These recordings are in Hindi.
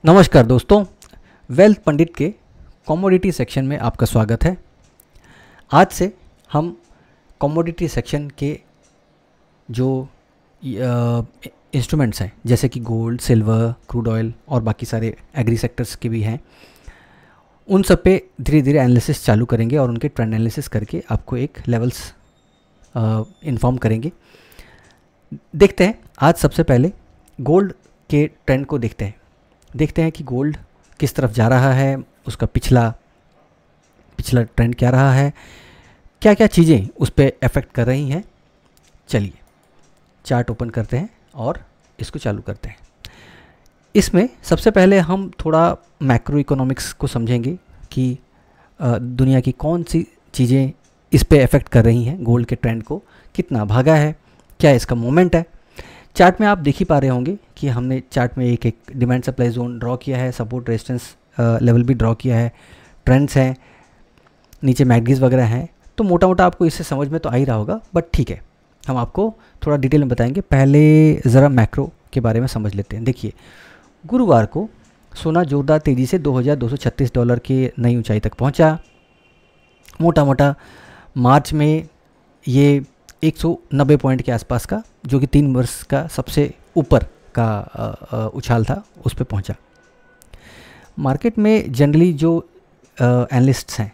नमस्कार दोस्तों, वेल्थ पंडित के कमोडिटी सेक्शन में आपका स्वागत है। आज से हम कमोडिटी सेक्शन के जो इंस्ट्रूमेंट्स हैं जैसे कि गोल्ड, सिल्वर, क्रूड ऑयल और बाकी सारे एग्री सेक्टर्स के भी हैं, उन सब पे धीरे धीरे एनालिसिस चालू करेंगे और उनके ट्रेंड एनालिसिस करके आपको एक लेवल्स इन्फॉर्म करेंगे। देखते हैं, आज सबसे पहले गोल्ड के ट्रेंड को देखते हैं कि गोल्ड किस तरफ जा रहा है, उसका पिछला ट्रेंड क्या रहा है, क्या क्या चीज़ें उस पर अफेक्ट कर रही हैं। चलिए चार्ट ओपन करते हैं और इसको चालू करते हैं। इसमें सबसे पहले हम थोड़ा मैक्रो इकोनॉमिक्स को समझेंगे कि दुनिया की कौन सी चीज़ें इस पे अफेक्ट कर रही हैं, गोल्ड के ट्रेंड को कितना भागा है, क्या इसका मोमेंट है। चार्ट में आप देख ही पा रहे होंगे कि हमने चार्ट में एक डिमांड सप्लाई जोन ड्रॉ किया है, सपोर्ट रेजिस्टेंस लेवल भी ड्रॉ किया है, ट्रेंड्स हैं, नीचे मैगनीज वगैरह हैं। तो मोटा मोटा आपको इससे समझ में तो आ ही रहा होगा, बट ठीक है, हम आपको थोड़ा डिटेल में बताएंगे। पहले ज़रा मैक्रो के बारे में समझ लेते हैं। देखिए, गुरुवार को सोना जोरदार तेज़ी से $2236 की नई ऊंचाई तक पहुंचा। मोटा मोटा मार्च में ये 190 पॉइंट के आसपास का, जो कि 3 वर्ष का सबसे ऊपर का उछाल था, उस पे पहुंचा। मार्केट में जनरली जो एनालिस्ट्स हैं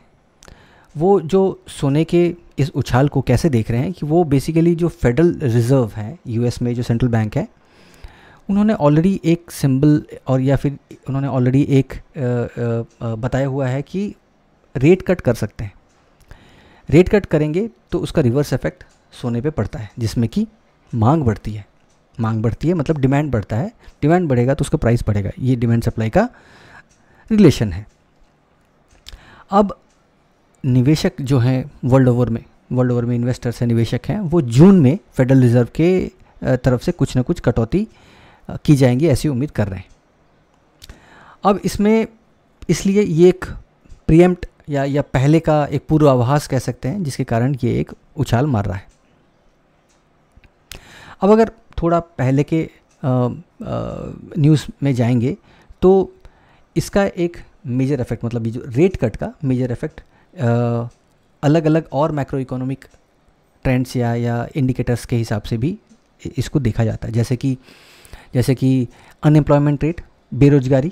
वो जो सोने के इस उछाल को कैसे देख रहे हैं कि वो बेसिकली जो फेडरल रिज़र्व है यूएस में, जो सेंट्रल बैंक है, उन्होंने ऑलरेडी एक सिंबल और या फिर उन्होंने ऑलरेडी एक बताया हुआ है कि रेट कट कर सकते हैं। रेट कट करेंगे तो उसका रिवर्स इफेक्ट सोने पे पड़ता है, जिसमें कि मांग बढ़ती है मतलब डिमांड बढ़ता है। डिमांड बढ़ेगा तो उसका प्राइस बढ़ेगा। ये डिमांड सप्लाई का रिलेशन है। अब निवेशक जो हैं वर्ल्ड ओवर में इन्वेस्टर्स हैं, निवेशक हैं, वो जून में फेडरल रिजर्व के तरफ से कुछ ना कुछ कटौती की जाएंगी, ऐसी उम्मीद कर रहे हैं। अब इसमें इसलिए ये एक प्रीएम्प्ट या पहले का एक पूर्वाभास कह सकते हैं, जिसके कारण ये एक उछाल मार रहा है। अब अगर थोड़ा पहले के न्यूज़ में जाएंगे तो इसका एक मेजर इफेक्ट, मतलब ये जो रेट कट का मेजर इफेक्ट अलग अलग और मैक्रो इकोनॉमिक ट्रेंड्स या इंडिकेटर्स के हिसाब से भी इसको देखा जाता है। जैसे कि अनएम्प्लॉयमेंट रेट, बेरोजगारी।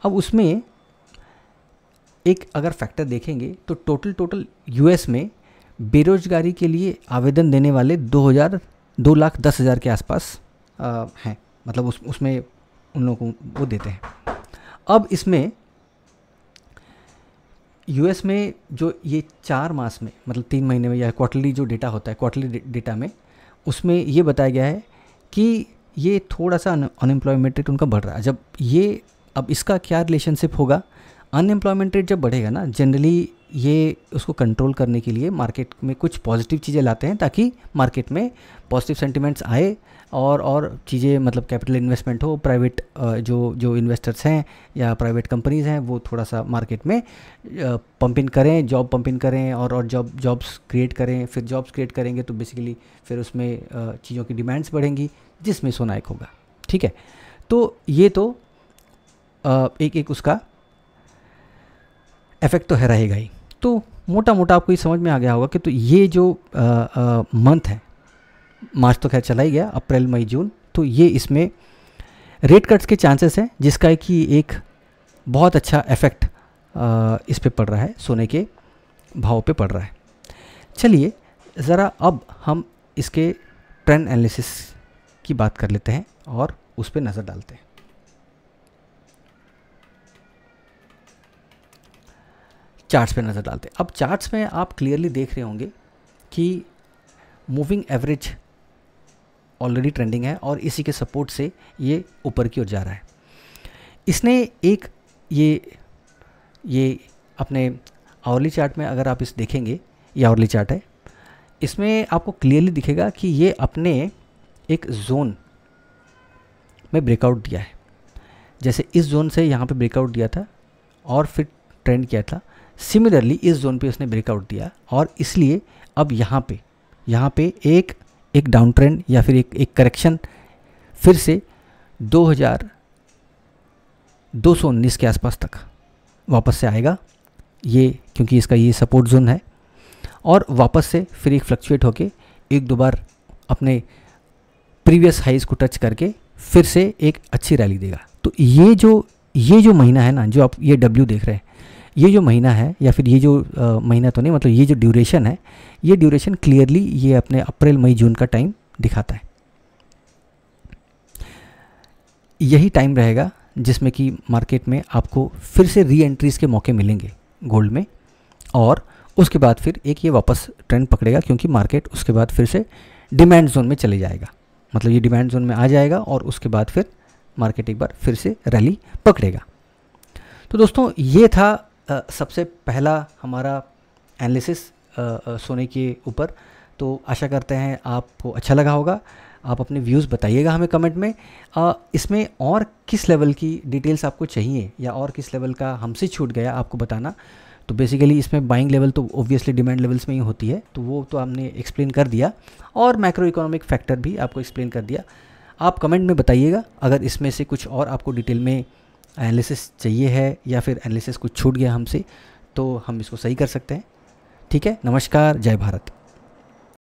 अब उसमें एक अगर फैक्टर देखेंगे तो टोटल यूएस में बेरोजगारी के लिए आवेदन देने वाले 2,10,000 के आसपास हैं, मतलब उसमें उन लोगों को वो देते हैं। अब इसमें यूएस में जो ये 4 मास में, मतलब 3 महीने में, या क्वार्टरली जो डेटा होता है, क्वार्टरली डेटा में उसमें ये बताया गया है कि ये थोड़ा सा अनएम्प्लॉयमेंट रेट उनका बढ़ रहा है। अब इसका क्या रिलेशनशिप होगा? अनएम्प्लॉयमेंट रेट जब बढ़ेगा ना, जनरली ये उसको कंट्रोल करने के लिए मार्केट में कुछ पॉजिटिव चीज़ें लाते हैं, ताकि मार्केट में पॉजिटिव सेंटिमेंट्स आए और चीज़ें, मतलब कैपिटल इन्वेस्टमेंट हो, प्राइवेट जो इन्वेस्टर्स हैं या प्राइवेट कंपनीज़ हैं, वो थोड़ा सा मार्केट में पंपिंग करें, जॉब पंपिंग करें और जॉब्स क्रिएट करें। फिर जॉब्स क्रिएट करेंगे तो बेसिकली फिर उसमें चीज़ों की डिमांड्स बढ़ेंगी, जिसमें सोना एक होगा। ठीक है, तो ये तो एक उसका इफेक्ट तो है, रहेगा ही। तो मोटा मोटा आपको ये समझ में आ गया होगा कि तो ये जो मंथ है, मार्च तो खैर चला ही गया, अप्रैल, मई, जून, तो ये इसमें रेट कट्स के चांसेस हैं, जिसका कि एक बहुत अच्छा इफेक्ट इस पे पड़ रहा है, सोने के भाव पे पड़ रहा है। चलिए ज़रा अब हम इसके ट्रेंड एनालिसिस की बात कर लेते हैं और उस पर नज़र डालते हैं। चार्ट्स पे नज़र डालते हैं। अब चार्ट्स में आप क्लियरली देख रहे होंगे कि मूविंग एवरेज ऑलरेडी ट्रेंडिंग है और इसी के सपोर्ट से ये ऊपर की ओर जा रहा है। इसने एक ये अपने आवरली चार्ट में अगर आप इस देखेंगे, ये आवरली चार्ट है, इसमें आपको क्लियरली दिखेगा कि ये अपने एक जोन में ब्रेकआउट दिया है। जैसे इस जोन से यहाँ पे ब्रेकआउट दिया था और फिर ट्रेंड किया था, सिमिलरली इस जोन पे उसने ब्रेकआउट दिया और इसलिए अब यहाँ पे एक डाउन ट्रेंड या फिर एक करेक्शन फिर से 219 के आसपास तक वापस से आएगा ये, क्योंकि इसका ये सपोर्ट जोन है, और वापस से फिर एक फ्लक्चुएट होके एक दो बार अपने प्रीवियस हाइज को टच करके फिर से एक अच्छी रैली देगा। तो ये जो महीना है ना, जो आप ये W देख रहे हैं, ये जो महीना है, या फिर ये जो महीना तो नहीं, मतलब ये जो ड्यूरेशन है, ये ड्यूरेशन क्लियरली ये अपने अप्रैल मई जून का टाइम दिखाता है। यही टाइम रहेगा जिसमें कि मार्केट में आपको फिर से री एंट्रीज़ के मौके मिलेंगे गोल्ड में, और उसके बाद फिर एक ये वापस ट्रेंड पकड़ेगा, क्योंकि मार्केट उसके बाद फिर से डिमांड जोन में चले जाएगा। मतलब ये डिमांड जोन में आ जाएगा और उसके बाद फिर मार्केट एक बार फिर से रैली पकड़ेगा। तो दोस्तों ये था सबसे पहला हमारा एनालिसिस सोने के ऊपर। तो आशा करते हैं आपको अच्छा लगा होगा। आप अपने व्यूज़ बताइएगा हमें कमेंट में। इसमें और किस लेवल की डिटेल्स आपको चाहिए, या और किस लेवल का हमसे छूट गया आपको बताना। तो बेसिकली इसमें बाइंग लेवल तो ऑब्वियसली डिमांड लेवल्स में ही होती है, तो वो तो हमने एक्सप्लेन कर दिया, और मैक्रो इकोनॉमिक फैक्टर भी आपको एक्सप्लेन कर दिया। आप कमेंट में बताइएगा अगर इसमें से कुछ और आपको डिटेल में एनालिसिस चाहिए है, या फिर एनालिसिस कुछ छूट गया हमसे, तो हम इसको सही कर सकते हैं। ठीक है, नमस्कार, जय भारत।